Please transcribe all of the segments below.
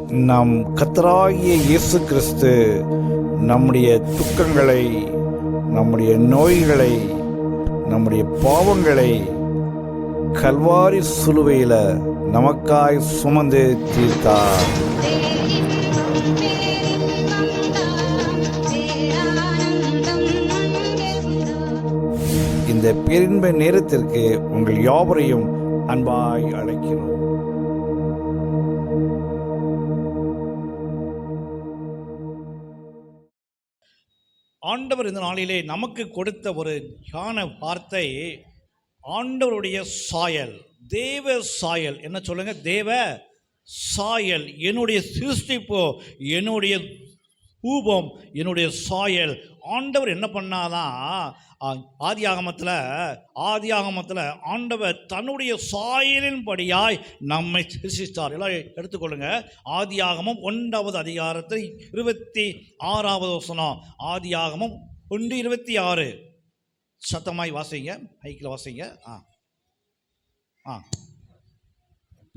நம் கர்த்தராகிய இயேசு கிறிஸ்து நம்முடைய துக்கங்களை, நம்முடைய நோய்களை, நம்முடைய பாவங்களை கல்வாரி சிலுவையில் நமக்காய் சுமந்து தீர்த்தார். இந்த பேரின்ப நேரத்திற்கு உங்கள் யாவரையும் அன்பாய் அழைக்கிறோம். ஆண்டவர் இந்த நாளிலே நமக்கு கொடுத்த ஒரு ஞான வார்த்தை, ஆண்டவருடைய சாயல், தேவ சாயல். என்ன சொல்லுங்க? தேவ சாயல். என்னுடைய சிருஷ்டிப்போ, என்னுடைய ரூபம், என்னுடைய சாயல். ஆண்டவர் என்ன பண்ணாதான், ஆதியாகமத்தில் ஆண்டவர் தன்னுடைய சாயலின் படியாய் நம்மை சிருஷ்டித்தார். எல்லாம் எடுத்துக்கொள்ளுங்க. ஆதியாகமம் 1வது அதிகாரத்தில் 26வது வசனம். ஆதியாகமம் 1:26. சத்தமாய் வாசிங்க, மைக்கில் வாசிங்க.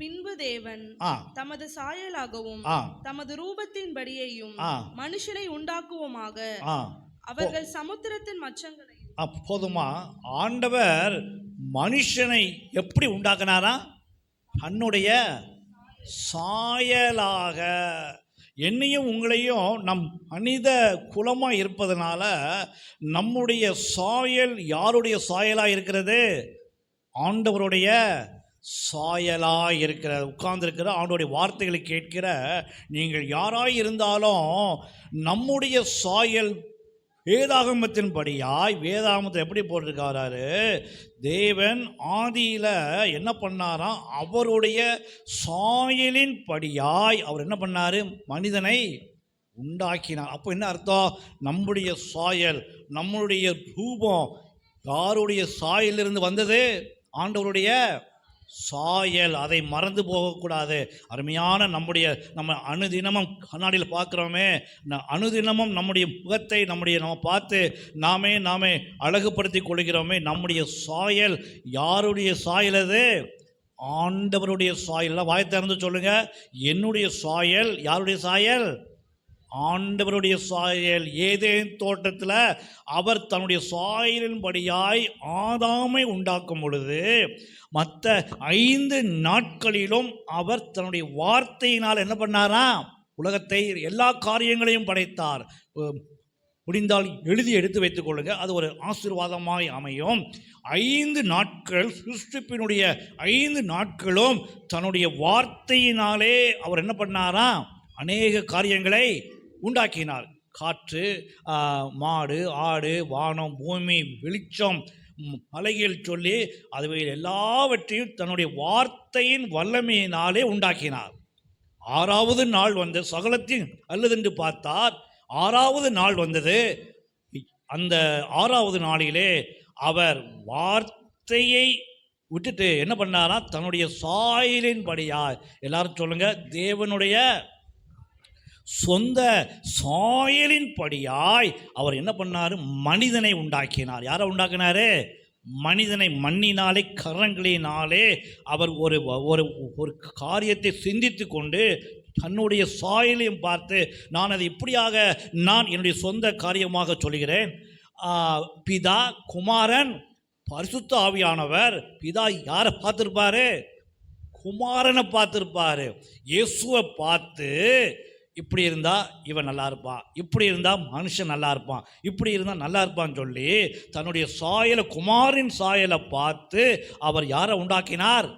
பின்பு தேவன் தமது சாயலாகவும் தமது ரூபத்தின்படியையும் மனுஷனை உண்டாக்குவோமாக, அவர்கள் சமுத்திரத்தின் மச்சங்களை. போதுமா? ஆண்டவர் மனுஷனை எப்படி உண்டாக்குனாரா? தன்னுடைய சாயலாக. என்னையும் உங்களையும் நம் மனித குலமாக இருப்பதனால நம்முடைய சாயல் யாருடைய சாயலாக இருக்கிறது? ஆண்டவருடைய சாயலாக இருக்கிற, உட்கார்ந்துருக்கிற, ஆண்டவருடைய வார்த்தைகளை கேட்கிற நீங்கள் யாராய் இருந்தாலும் நம்முடைய சாயல் வேதாகமத்தின்படியாய், வேதாகமத்தில் எப்படி போட்டிருக்காரு? தேவன் ஆதியில் என்ன பண்ணாராம்? அவருடைய சாயலின் படியாய் அவர் என்ன பண்ணார்? மனிதனை உண்டாக்கினார். அப்போ என்ன அர்த்தம்? நம்முடைய சாயல், நம்முடைய ரூபம் யாருடைய சாயலிருந்து வந்தது? ஆண்டவருடைய சாயல். அதை மறந்து போகக்கூடாது. அருமையான நம்ம அனுதினமும் கண்ணாடியில் பார்க்குறோமே, அனுதினமும் நம்முடைய முகத்தை நம்ம பார்த்து நாமே அழகுபடுத்தி கொள்கிறோமே. நம்முடைய சாயல் யாருடைய சாயல்? அது ஆண்டவருடைய சாயல். வாய் திறந்து சொல்லுங்க, என்னுடைய சாயல். யாருடைய சாயல்? ஆண்டவருடைய சாயல். ஏதேன் தோட்டத்தில் அவர் தன்னுடைய சாயலின்படியாய் ஆதாமை உண்டாக்கும் பொழுது மற்ற 5 நாட்களிலும் அவர் தன்னுடைய வார்த்தையினால் என்ன பண்ணாரா? உலகத்தை, எல்லா காரியங்களையும் படைத்தார். முடிந்தால் எழுதி எடுத்து வைத்துக் கொள்ளுங்க, அது ஒரு ஆசீர்வாதமாய் அமையும். 5 நாட்கள், சிருஷ்டிப்பினுடைய 5 நாட்களும் தன்னுடைய வார்த்தையினாலே அவர் என்ன பண்ணாரா? அநேக காரியங்களை உண்டாக்கினார். காற்று, மாடு, ஆடு, வானம், பூமி, வெளிச்சம், மலைகள் சொல்லி அதுவே எல்லாவற்றையும் தன்னுடைய வார்த்தையின் வல்லமையினாலே உண்டாக்கினார். 6வது நாள் வந்து சகலத்தின் அல்லதென்று பார்த்தார். 6வது நாள் வந்தது. அந்த 6வது நாளிலே அவர் வார்த்தையை விட்டுட்டு என்ன பண்ணாரா? தன்னுடைய சாயலின் படியாய். எல்லாரும் சொல்லுங்க, தேவனுடைய சொந்த சாயலின் படியாய் அவர் என்ன பண்ணார்? மனிதனை உண்டாக்கினார். யாரை உண்டாக்கினாரு? மனிதனை. மண்ணினாலே, கரங்களினாலே அவர் ஒரு ஒரு காரியத்தை சிந்தித்து கொண்டு தன்னுடைய சாயலையும் பார்த்து, நான் அதை இப்படியாக நான் என்னுடைய சொந்த காரியமாக சொல்கிறேன். பிதா, குமாரன், பரிசுத்த ஆவியானவர். பிதா யாரை பார்த்துருப்பாரு? குமாரனை பார்த்துருப்பாரு. இயேசுவை பார்த்து, இப்படி இருந்தால் இவன் நல்லா இருப்பான், இப்படி இருந்தால் மனுஷன் நல்லா இருப்பான், இப்படி இருந்தால் நல்லா இருப்பான்னு சொல்லி தன்னுடைய சாயலை, குமாரின் சாயலை பார்த்து அவர் யாரை உண்டாக்கினார்?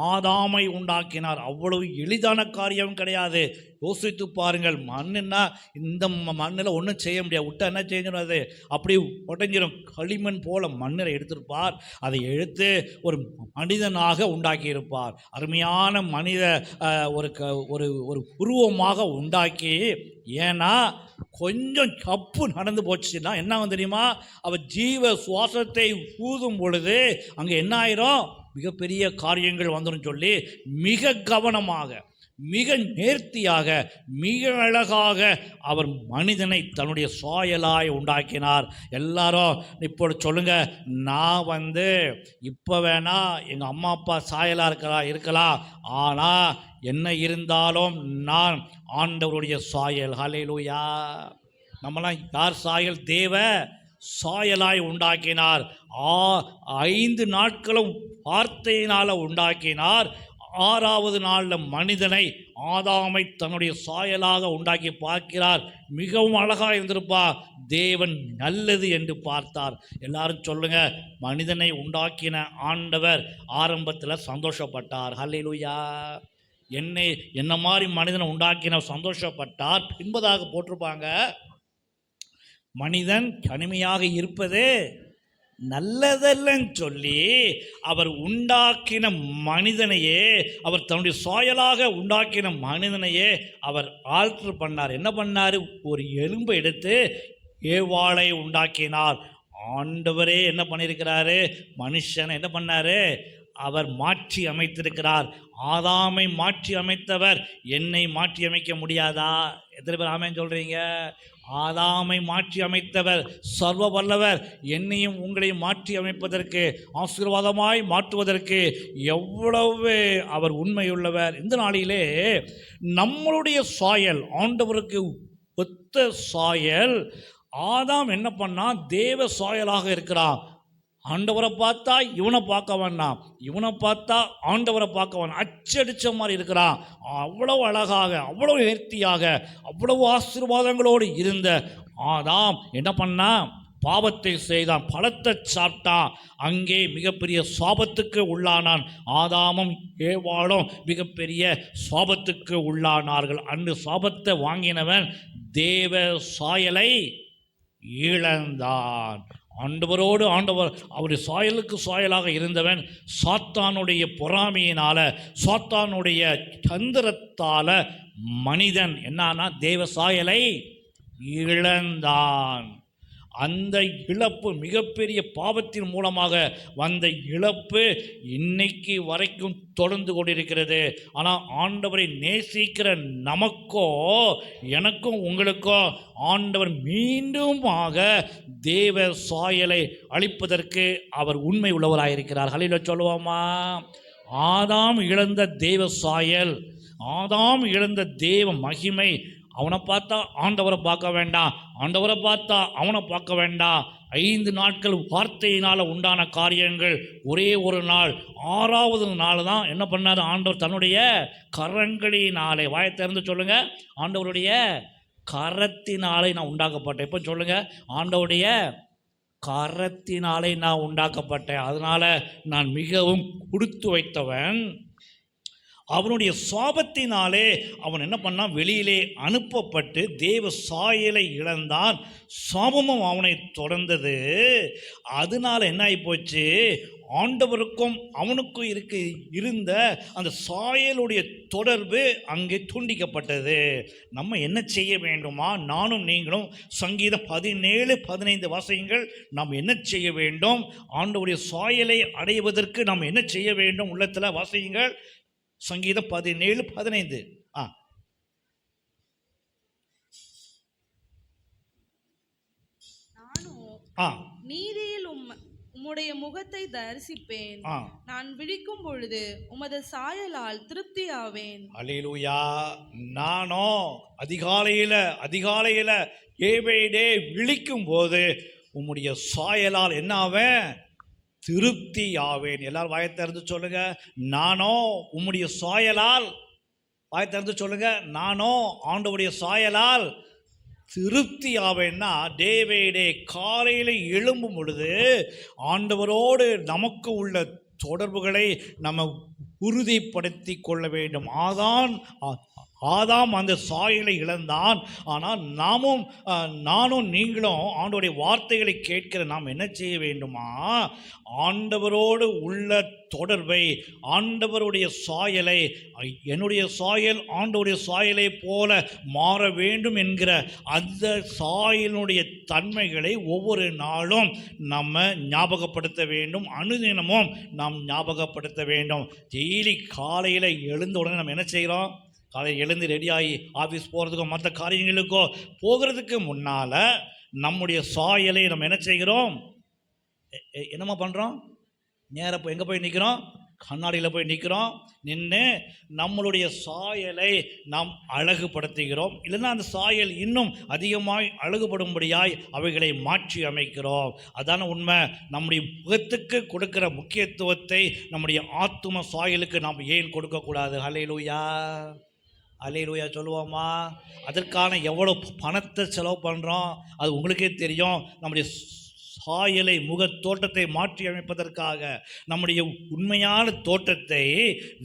ஆதாமை உண்டாக்கினார். அவ்வளவு எளிதான காரியம் கிடையாது. யோசித்து பாருங்கள். மண்ணுன்னா, இந்த மண்ணில் ஒன்றும் செய்ய முடியாது. விட்டா என்ன செஞ்சிடும்? அது அப்படி உடஞ்சிடும். களிமண் போல மண்ணில் எடுத்திருப்பார். அதை எடுத்து ஒரு மனிதனாக உண்டாக்கியிருப்பார். அருமையான மனித ஒரு உருவமாக உண்டாக்கி, ஏன்னா கொஞ்சம் தப்பு நடந்து போச்சுன்னா என்ன தெரியுமா? அவர் ஜீவ சுவாசத்தை ஊதும் பொழுது அங்கே என்ன ஆயிரும்? மிகப்பெரிய காரியங்கள் வந்துடும் சொல்லி மிக கவனமாக மிக நேர்த்தியாக மிக அழகாக அவர் மனிதனை தன்னுடைய சாயலாய் உண்டாக்கினார். எல்லாரும் இப்போ சொல்லுங்க, நான் இப்போ வேணா எங்கள் அம்மா அப்பா சாயலாக இருக்கலாம், ஆனால் என்ன இருந்தாலும் நான் ஆண்டவருடைய சாயல். ஹல்லேலூயா. நம்மளாம் யார் சாயல்? தேவ சாயலாய் உண்டாக்கினார். 5 நாட்களும் வார்த்தையினால் உண்டாக்கினார். 6வது நாளில் மனிதனை ஆதாமை தன்னுடைய சாயலாக உண்டாக்கி பார்க்கிறார். மிகவும் அழகாக இருந்திருப்பா. தேவன் நல்லது என்று பார்த்தார். எல்லாரும் சொல்லுங்க, மனிதனை உண்டாக்கின ஆண்டவர் ஆரம்பத்தில் சந்தோஷப்பட்டார். ஹல்லேலூயா. என்ன மாதிரி மனிதனை உண்டாக்கின சந்தோஷப்பட்டார். பின்பதாக போட்டிருப்பாங்க, மனிதன் தனிமையாக இருப்பது நல்லதல்லன்னு சொல்லி அவர் உண்டாக்கின மனிதனையே, அவர் தன்னுடைய சாயலாக உண்டாக்கின மனிதனையே அவர் ஆல்ட்ரு பண்ணார். என்ன பண்ணார்? ஒரு எலும்பை எடுத்து ஏவாளை உண்டாக்கினார். ஆண்டவரே என்ன பண்ணியிருக்கிறாரு? மனுஷனை என்ன பண்ணாரு? அவர் மாற்றி அமைத்திருக்கிறார். ஆதாமை மாற்றி அமைத்தவர் என்னை மாற்றி அமைக்க முடியாதா? எத்தனை பேர் ஆமென் சொல்கிறீங்க? ஆதாமை மாற்றி அமைத்தவர் சர்வ வல்லவர். என்னையும் உங்களையும் மாற்றி அமைப்பதற்கு, ஆசீர்வாதமாய் மாற்றுவதற்கு எவ்வளவு அவர் உண்மையுள்ளவர். இந்த நாளிலே நம்மளுடைய சாயல், ஆண்டவருக்கு ஒத்த சாயல். ஆதாம் என்ன பண்ணா? தேவ சாயலாக இருக்கிறான். ஆண்டவரை பார்த்தா இவனை பார்க்க வேண்டாம், இவனை பார்த்தா ஆண்டவரை பார்க்க வேண்டாம், அச்சடித்த மாதிரி இருக்கிறான். அவ்வளவு அழகாக, அவ்வளவு நேர்த்தியாக, அவ்வளவு ஆசீர்வாதங்களோடு இருந்த ஆதாம் என்ன பண்ணா? பாவத்தை செய்தான், பழத்தை சாப்பிட்டான். அங்கே மிகப்பெரிய சாபத்துக்கு உள்ளானான். ஆதாமும் ஏவாளும் மிகப்பெரிய சாபத்துக்கு உள்ளானார்கள். அன்று சாபத்தை வாங்கினவன் தேவ சாயலை இழந்தான். ஆண்டவரோடு ஆண்டவர் அவருடைய சாயலுக்கு சாயலாக இருந்தவன் சாத்தானுடைய பொறாமையினால, சாத்தானுடைய தந்திரத்தால் மனிதன் என்னானா? தேவ சாயலை இழந்தான். அந்த இழப்பு, மிகப்பெரிய பாவத்தின் மூலமாக வந்த இழப்பு இன்னைக்கு வரைக்கும் தொடர்ந்து கொண்டிருக்கிறது. ஆனால் ஆண்டவரை நேசிக்கிற நமக்கோ, எனக்கும் உங்களுக்கோ ஆண்டவர் மீண்டுமாக தேவ சாயலை அளிப்பதற்கு அவர் உண்மை உள்ளவராயிருக்கிறார். ஹல்லேலூயா சொல்லுவோமா? ஆதாம் இழந்த தேவ சாயல், ஆதாம் இழந்த தேவ மகிமை. அவனை பார்த்தா ஆண்டவரை பார்க்க வேண்டாம், ஆண்டவரை பார்த்தா அவனை பார்க்க வேண்டாம். 5 நாட்கள் வார்த்தையினால் உண்டான காரியங்கள் ஒரே ஒரு நாள், 6வது நாள் தான் என்ன பண்ணார்? ஆண்டவர் தன்னுடைய கரங்களினாலே, வாயை திறந்து சொல்லுங்க, ஆண்டவருடைய கரத்தினாலே நான் உண்டாக்கப்பட்டேன். இப்போ சொல்லுங்க, ஆண்டவருடைய கரத்தினாலே நான் உண்டாக்கப்பட்டேன். அதனால நான் மிகவும் கொடுத்து வைத்தவன். அவனுடைய சாபத்தினாலே அவன் என்ன பண்ணான்? வெளியிலே அனுப்பப்பட்டு தேவ சாயலை இழந்தான். சாபமும் அவனை தொடர்ந்தது. அதனால என்ன ஆகி போச்சு? ஆண்டவருக்கும் அவனுக்கும் இருந்த அந்த சாயலுடைய தொடர்பு அங்கே துண்டிக்கப்பட்டது. நம்ம என்ன செய்ய வேண்டுமா? நானும் நீங்களும் சங்கீதம் 17-15 வாசியங்கள். நாம் என்ன செய்ய வேண்டும்? ஆண்டவருடைய சாயலை அடைவதற்கு நாம் என்ன செய்ய வேண்டும்? உள்ளத்தில் வாசியுங்கள். சங்கீதம் 17-15. நீதியில் உம்முடைய முகத்தை தரிசிப்பேன். நான் விழிக்கும் பொழுது உமது சாயலால் திருப்தியாவேன். அல்லேலூயா. நானோ அதிகாலையில ஏவேடே விழிக்கும் போது உம்முடைய சாயலால் என்ன ஆவேன்? திருப்தி ஆவேன். எல்லாரும் வாயை திறந்து சொல்லுங்க, நானோ உம்முடைய சாயலால். வாயை திறந்து சொல்லுங்க, நானோ ஆண்டவருடைய சாயலால் திருப்தி ஆவேன்னா, டே காலையில் எழும்பும் பொழுது ஆண்டவரோடு நமக்கு உள்ள தொடர்புகளை நம்ம உறுதிப்படுத்தி கொள்ள வேண்டும். ஆதாம் அந்த சாயலை இழந்தான். ஆனால் நானும் நீங்களும் ஆண்டவருடைய வார்த்தைகளை கேட்கிற நாம் என்ன செய்ய வேண்டுமா? ஆண்டவரோடு உள்ள தொடர்பை, ஆண்டவருடைய சாயலை, என்னுடைய சாயல் ஆண்டவருடைய சாயலை போல மாற வேண்டும் என்கிற அந்த சாயலினுடைய தன்மைகளை ஒவ்வொரு நாளும் நம்ம ஞாபகப்படுத்த வேண்டும். அனுதினமும் நாம் ஞாபகப்படுத்த வேண்டும். டெய்லி காலையில் எழுந்த உடனே நம்ம என்ன செய்கிறோம்? காலையில் எழுந்து ரெடியாகி ஆஃபீஸ் போகிறதுக்கோ மற்ற காரியங்களுக்கோ போகிறதுக்கு முன்னால் நம்முடைய சாயலை நம்ம என்ன செய்கிறோம்? என்னம்மா பண்ணுறோம்? நேராக போய் எங்கே போய் நிற்கிறோம்? கண்ணாடியில் போய் நிற்கிறோம். நின்று நம்மளுடைய சாயலை நாம் அழகுபடுத்துகிறோம். இல்லைன்னா அந்த சாயல் இன்னும் அதிகமாய் அழகுபடும்படியாய் அவைகளை மாற்றி அமைக்கிறோம். அதான உண்மை. நம்முடைய முகத்துக்கு கொடுக்கிற முக்கியத்துவத்தை நம்முடைய ஆத்தும சாயலுக்கு நாம் ஏன் கொடுக்கக்கூடாது? ஹல்லேலூயா, ஹல்லேலூயா சொல்லுவோமா? அதற்கான எவ்வளோ பணத்தை செலவு பண்ணுறோம் அது உங்களுக்கே தெரியும். நம்முடைய சாயலை முக தோட்டத்தை மாற்றி அமைப்பதற்காக, நம்முடைய உண்மையான தோட்டத்தை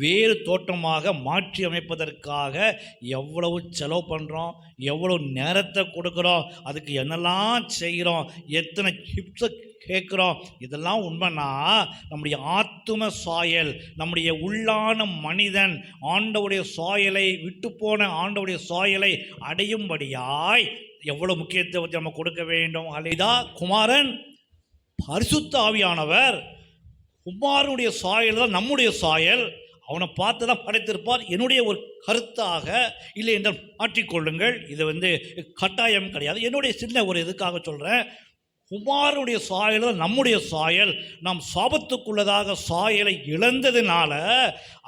வேறு தோட்டமாக மாற்றி அமைப்பதற்காக எவ்வளவு செலவு பண்ணுறோம், எவ்வளோ நேரத்தை கொடுக்குறோம், அதுக்கு என்னெல்லாம் செய்கிறோம், எத்தனை டிப்ஸை கேட்குறோம். இதெல்லாம் உண்மைனா நம்முடைய ஆத்தும சாயல், நம்முடைய உள்ளான மனிதன் ஆண்டவருடைய சாயலை விட்டு போன ஆண்டவருடைய சாயலை அடையும்படியாய் எவ்வளோ முக்கியத்துவத்தை நம்ம கொடுக்க வேண்டும். அலைதா குமாரன் பரிசுத்த ஆவியானவர், குமாரனுடைய சாயல் தான் நம்முடைய சாயல். அவனை பார்த்து தான் படைத்திருப்பார். என்னுடைய ஒரு கருத்தாக இல்லை என்று மாற்றிக்கொள்ளுங்கள். இது கட்டாயம் கிடையாது. என்னுடைய சின்ன ஒரு இதுக்காக சொல்கிறேன். குமாரனுடைய சாயல் தான் நம்முடைய சாயல். நாம் சாபத்துக்குள்ளதாக சாயலை இழந்ததுனால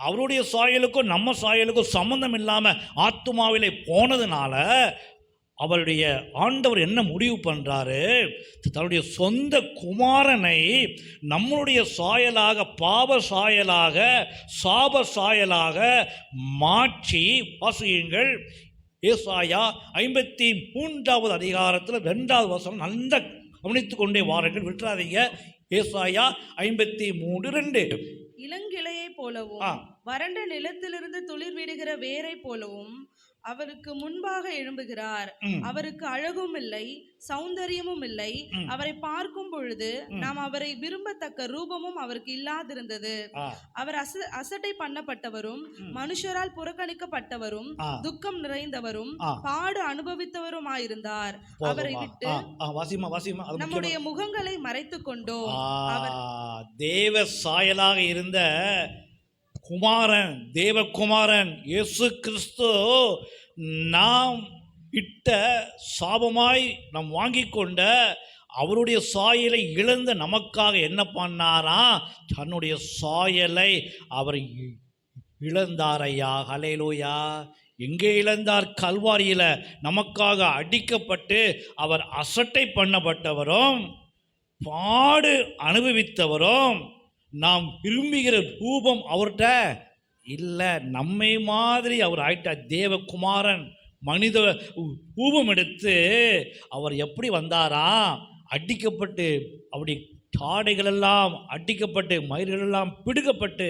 அவருடைய சாயலுக்கும் நம்ம சாயலுக்கும் சம்பந்தம் இல்லாமல் ஆத்துமாவிலே போனதுனால அவருடைய ஆண்டவர் என்ன முடிவு பண்ணுறாரு? தன்னுடைய சொந்த குமாரனை நம்முடைய சாயலாக, பாவ சாயலாக, சாப சாயலாக மாற்றி, வாசியுங்கள் ஏசாயா 53வது அதிகாரத்தில் 2வது வசனம். நல்ல கவனித்து கொண்டே வாருங்கள், விட்டுறாதீங்க. ஏசாயா 53:2. இளங்கிளையை போலவும் வறண்ட நிலத்திலிருந்து துளிர் விடுகிற வேரை போலவும் அவருக்கு முன்பாக எழும்புகிறார். அவருக்கு அழகும் இல்லை, சௌந்தரியமும் இல்லை. அவரை பார்க்கும் பொழுது நாம் அவரை விரும்பத்தக்க ரூபமும் அவருக்கு இல்லாதிருந்தது. அவர் அசட்டை பண்ணப்பட்டவரும் மனுஷரால் புறக்கணிக்கப்பட்டவரும் துக்கம் நிறைந்தவரும் பாடு அனுபவித்தவருமாயிருந்தார். அவரை விட்டு நம்முடைய முகங்களை மறைத்து கொண்டோம். அவர் தேவ சாயலாக இருந்த குமாரன், தேவகுமாரன் இயேசு கிறிஸ்து நாம் இட்ட சாபமாய் நாம் வாங்கி கொண்ட அவருடைய சாயலை இழந்த நமக்காக என்ன பண்ணாரா? தன்னுடைய சாயலை அவர் இழந்தாரையா. ஹல்லேலூயா. எங்கே இழந்தார்? கல்வாரியில் நமக்காக அடிக்கப்பட்டு அவர் அசட்டை பண்ணப்பட்டவரும் பாடு அனுபவித்தவரும் நாம் விரும்புகிற ரூபம் அவர்கிட்ட இல்லை. நம்மை மாதிரி அவர் ஆயிட்டார். தேவகுமாரன் மனித ரூபம் எடுத்து அவர் எப்படி வந்தாரா? அடிக்கப்பட்டு, அப்படி தாடைகளெல்லாம் அடிக்கப்பட்டு, மயிர்களெல்லாம் பிடுக்கப்பட்டு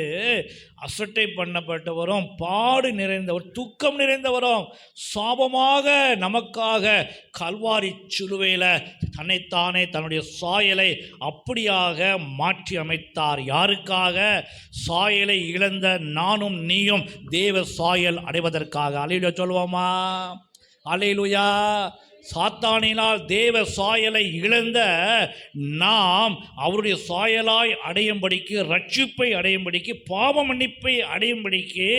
அசட்டை பண்ணப்பட்டவரும் பாடு நிறைந்தவர், துக்கம் நிறைந்தவரும் சாபமாக நமக்காக கல்வாரி சிலுவையில் தன்னைத்தானே தன்னுடைய சாயலை அப்படியாக மாற்றி அமைத்தார். யாருக்காக? சாயலை இழந்த நானும் நீயும் தேவ சாயல் அடைவதற்காக. அல்லேலூயா சொல்லுவோமா? அல்லேலூயா. சாத்தானினால் தேவ சாயலை இழந்த நாம் அவருடைய சாயலாய் அடையும்படிக்கு, ரட்சிப்பை அடையும்படிக்கு, பாவ மன்னிப்பை அடையும்படிக்கு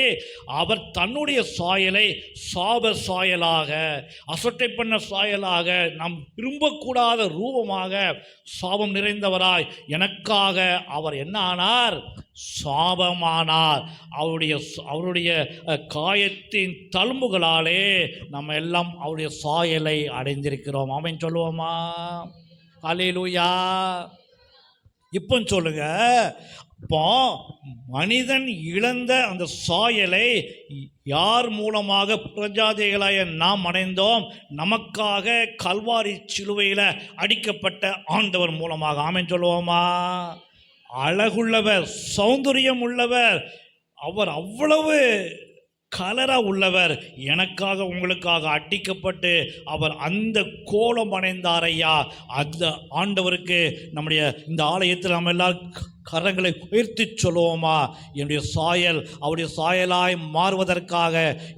அவர் தன்னுடைய சாயலை சாப சாயலாக, அசட்டை பண்ண சாயலாக, நாம் விரும்பக்கூடாத ரூபமாக, சாபம் நிறைந்தவராய் எனக்காக அவர் என்ன ஆனார்? சாபமானார். அவருடைய காயத்தின் தழும்புகளாலே நம்ம எல்லாம் அவருடைய சாயலை அடைந்திருக்கிறோம். ஆமென் சொல்லுவோமா? அல்லேலூயா. இப்போ சொல்லுங்க, இப்போ மனிதன் இழந்த அந்த சாயலை யார் மூலமாக பிரஜாதிகளாய நாம் அடைந்தோம்? நமக்காக கல்வாரி சிலுவையில் அடிக்கப்பட்ட ஆண்டவர் மூலமாக. ஆமென் சொல்லுவோமா? அழகுள்ளவர், சௌந்தரியம் உள்ளவர், அவர் அவ்வளவு கலரா உள்ளவர். எனக்காக உங்களுக்காக அடிக்கப்பட்டு அவர் அந்த கோலம் அடைந்தாரையா. அந்த ஆண்டவருக்கு நம்முடைய இந்த ஆலயத்தில் நம்ம எல்லாரும் கரங்களை உயர்த்தி சொல்லுவோமா? என்னுடைய சாயல் அவருடைய சாயலாய் மாறுவதற்காக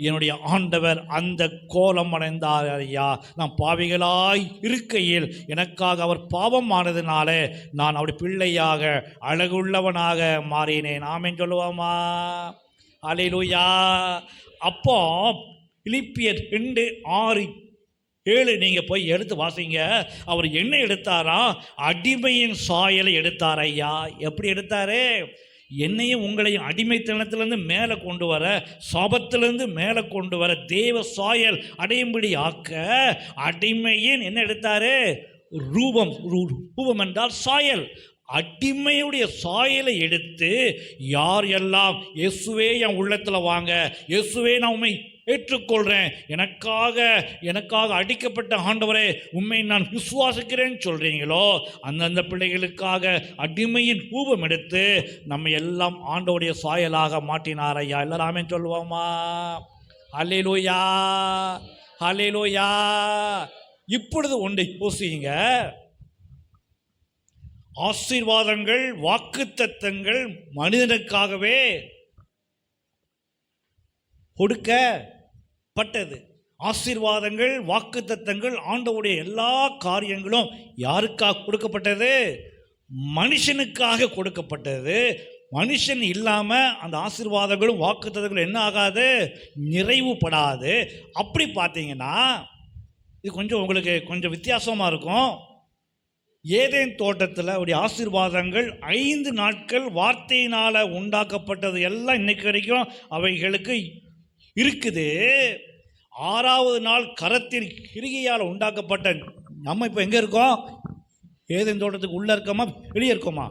என்னுடைய ஆண்டவர் அந்த கோலம் அடைந்தார் ஐயா. நான் பாவிகளாய் இருக்கையில் எனக்காக அவர் பாவம் ஆனதினாலே நான் அவருடைய பிள்ளையாக அழகுள்ளவனாக மாறினேன். ஆமென் சொல்லுவோமா? அல்லேலூயா. அப்போ பிலிப்பியர் 2:6-7 நீங்கள் போய் எடுத்து வாசிங்க. அவர் என்ன எடுத்தாரா? அடிமையின் சாயலை எடுத்தார். ஐயா எப்படி எடுத்தாரு? என்னையும் உங்களையும் அடிமைத்தனத்திலேருந்து மேலே கொண்டு வர, சாபத்திலேருந்து மேலே கொண்டு வர, தேவ சாயல் அடையும்படி ஆக்க அடிமையின் என்ன எடுத்தாரு? ரூபம். ரூபம் என்றால் சாயல். அடிமையுடைய சாயலை எடுத்து யார் எல்லாம் இயேசுவே என் உள்ளத்தில் வாங்க, இயேசுவே நான் உண்மை ஏற்றுக்கொள்கிறேன், எனக்காக அடிக்கப்பட்ட ஆண்டவரே உண்மை நான் விசுவாசிக்கிறேன்னு சொல்கிறீங்களோ அந்தந்த பிள்ளைகளுக்காக அடிமையின் ரூபம் எடுத்து நம்ம எல்லாம் ஆண்டவருடைய சாயலாக மாற்றினார். ஐயா எல்லாராமே சொல்லுவோமா? ஹல்லேலூயா, ஹல்லேலூயா. இப்பொழுது ஒன்றை யோசிங்க. ஆசீர்வாதங்கள், வாக்குத்தத்தங்கள் மனிதனுக்காகவே கொடுக்கப்பட்டது. ஆசீர்வாதங்கள், வாக்குத்தத்தங்கள், ஆண்டவருடைய எல்லா காரியங்களும் யாருக்காக கொடுக்கப்பட்டது? மனுஷனுக்காக கொடுக்கப்பட்டது. மனுஷன் இல்லாமல் அந்த ஆசீர்வாதங்களும் வாக்குத்தத்தங்களும் என்ன ஆகாது? நிறைவுபடாது. அப்படி பார்த்தீங்கன்னா இது கொஞ்சம் உங்களுக்கு கொஞ்சம் வித்தியாசமாக இருக்கும். ஏதேன் தோட்டத்தில் அவருடைய ஆசீர்வாதங்கள் 5 நாட்கள் வார்த்தையினால் உண்டாக்கப்பட்டது எல்லாம் இன்னைக்கு வரைக்கும் அவைகளுக்கு இருக்குது. 6வது நாள் கரத்தின் கிரிகையால் உண்டாக்கப்பட்ட நம்ம இப்போ எங்கே இருக்கோம்? ஏதேன் தோட்டத்துக்கு உள்ளே இருக்கோமா வெளியே இருக்கோமா?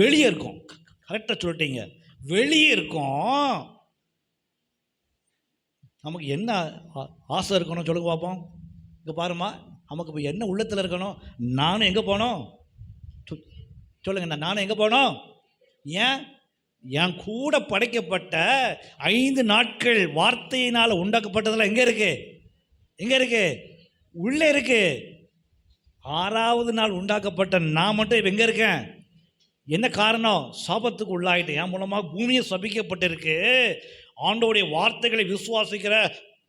வெளியே இருக்கோம். கரெக்டாக சொல்லிட்டீங்க, வெளியே இருக்கோம். நமக்கு என்ன ஆசை இருக்கணும் சொல்லுங்க பார்ப்போம். இங்கே பாருமா, நமக்கு இப்போ என்ன உள்ளத்தில் இருக்கணும்? நானும் எங்கே போனோம் சொல்லுங்க. நானும் எங்கே போனோம்? ஏன்? என் கூட படைக்கப்பட்ட 5 நாட்கள் வார்த்தையினால் உண்டாக்கப்பட்டதெல்லாம் எங்கே இருக்கு? எங்கே இருக்கு? உள்ளே இருக்கு. 6வது நாள் உண்டாக்கப்பட்ட நான் மட்டும் இப்போ எங்கே இருக்கேன்? என்ன காரணம்? சாபத்துக்கு உள்ளாயிட்டேன். என் மூலமாக பூமியை சபிக்கப்பட்டிருக்கு. ஆண்டவருடைய வார்த்தைகளை விசுவாசிக்கிற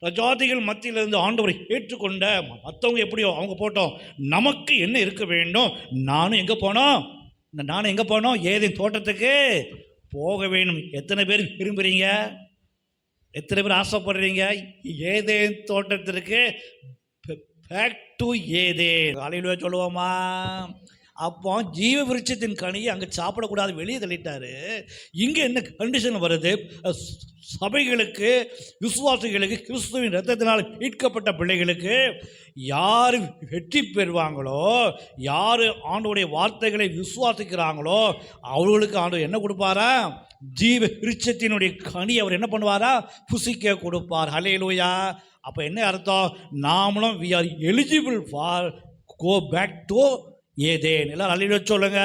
பிரஜாதிகள் மத்தியிலிருந்து ஆண்டவரை ஏற்றுக்கொண்ட மற்றவங்க எப்படியோ அவங்க போட்டோம், நமக்கு என்ன இருக்க வேண்டும்? நானும் எங்கே போனோம்? நானும் எங்கே போனோம்? ஏதேன் தோட்டத்துக்கு போக வேணும். எத்தனை பேர் விரும்புகிறீங்க? எத்தனை பேர் ஆசைப்படுறீங்க ஏதேன் தோட்டத்திற்கு? Back to Eden. ஹல்லேலூயா சொல்லுவோமா? அப்போ ஜீவ விருட்சத்தின் கனியை அங்கே சாப்பிடக்கூடாது, வெளியே தள்ளிட்டாரு. இங்கே என்ன கண்டிஷன் வருது? சபைகளுக்கு, விசுவாசிகளுக்கு, கிறிஸ்துவின் இரத்தத்தினால் மீட்கப்பட்ட பிள்ளைகளுக்கு யார் வெற்றி பெறுவாங்களோ, யார் ஆண்டவருடைய வார்த்தைகளை விசுவாசிக்கிறாங்களோ அவர்களுக்கு ஆண்டவர் என்ன கொடுப்பாரா? ஜீவ விருட்சத்தினுடைய கனி அவர் என்ன பண்ணுவாரா? புசிக்க கொடுப்பார். ஹல்லேலூயா. அப்போ என்ன அர்த்தம்? நாமளும் we are eligible for go back to Eden. எல்லாரும் அல்லேலூயா சொல்லுங்க.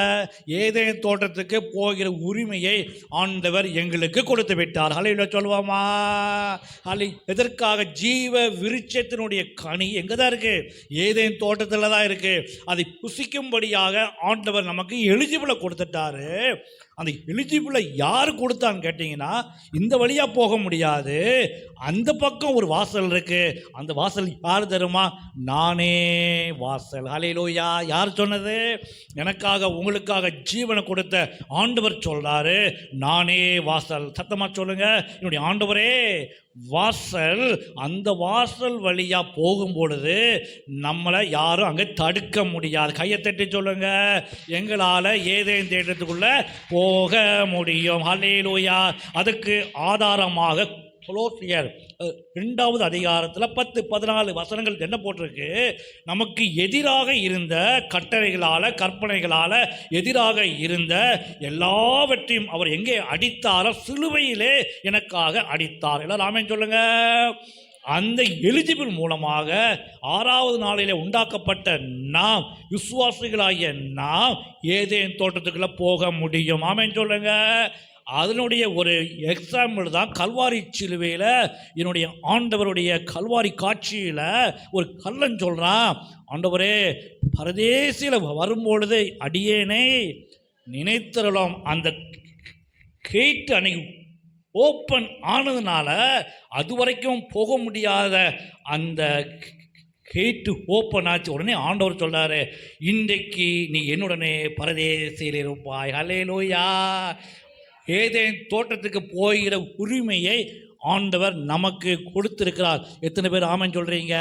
ஏதேன் தோட்டத்துக்கு போகிற உரிமையை ஆண்டவர் எங்களுக்கு கொடுத்து விட்டார். அல்லேலூயா சொல்லுவோமா? எதற்காக? ஜீவ விருட்சத்தினுடைய கனி எங்கே தான் இருக்கு? ஏதேன் தோட்டத்தில் தான் இருக்கு. அதை புசிக்கும்படியாக ஆண்டவர் நமக்கு எலிஜிபிளை கொடுத்துட்டாரு. அந்த எலிஜிபிளை யார் கொடுத்தான்னு கேட்டிங்கன்னா, இந்த வழியாக போக முடியாது, அந்த பக்கம் ஒரு வாசல் இருக்கு. அந்த வாசல் யார் தருமா? நானே வாசல். ஹல்லேலூயா. யார் சொன்னது? எனக்காக உங்களுக்காக ஜீவனை கொடுத்த ஆண்டவர் சொல்றாரு, நானே வாசல். சத்தமாக சொல்லுங்க, என்னுடைய ஆண்டவரே வாசல். அந்த வாசல் வழியாக போகும்பொழுது நம்மளை யாரும் அங்கே தடுக்க முடியாது. கையை தட்டி சொல்லுங்க, எங்களால் ஏதேன் தேட்டத்துக்குள்ளே போக முடியும். ஹல்லேலூயா. அதுக்கு ஆதாரமாக கொலோசியர் 2வது அதிகாரத்தில் 10-14 வசனங்கள் என்ன போட்டிருக்கு? நமக்கு எதிராக இருந்த கட்டளைகளால், கற்பனைகளால் எதிராக இருந்த எல்லாவற்றையும் அவர் எங்கே அடித்தாரோ? சிலுவையிலே எனக்காக அடித்தார். எல்லாரும் ஆமென் சொல்லுங்க. அந்த எலிஜிபிள் மூலமாக 6வது நாளிலே உண்டாக்கப்பட்ட நாம், விசுவாசிகளாகிய நாம் ஏதேன் தோட்டத்துக்குள்ளே போக முடியும். ஆமென் சொல்லுங்க. அதனுடைய ஒரு எக்ஸாம்பிள் தான் கல்வாரி சிலுவையில் என்னுடைய ஆண்டவருடைய கல்வாரி காட்சியில் ஒரு கள்ளன் சொல்கிறான், ஆண்டவரே பரதேசியில் வரும்பொழுது அடியேனை நினைத்தரலாம். அந்த கேட்டு அன்னைக்கு ஓப்பன் ஆனதுனால அது வரைக்கும் போக முடியாத அந்த கேட்டு ஓப்பன் ஆச்சு. உடனே ஆண்டவர் சொல்றாரு, இன்றைக்கு நீ என்னுடனே பரதேசியில் இருப்பாய். ஹல்லேலூயா. ஏதேன் தோட்டத்துக்கு போகிற உரிமையை ஆண்டவர் நமக்கு கொடுத்திருக்கிறார். எத்தனை பேர் ஆமென் சொல்றீங்க?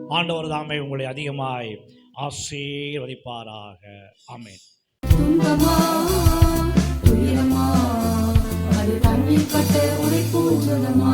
ஆண்டவர் தாமே உங்களை அதிகமாய் ஆசீர்வதிப்பாராக. ஆமென். துன்பமா துயரமா அது தண்ணீர் பட்ட உடைப்பூஞ்சலமா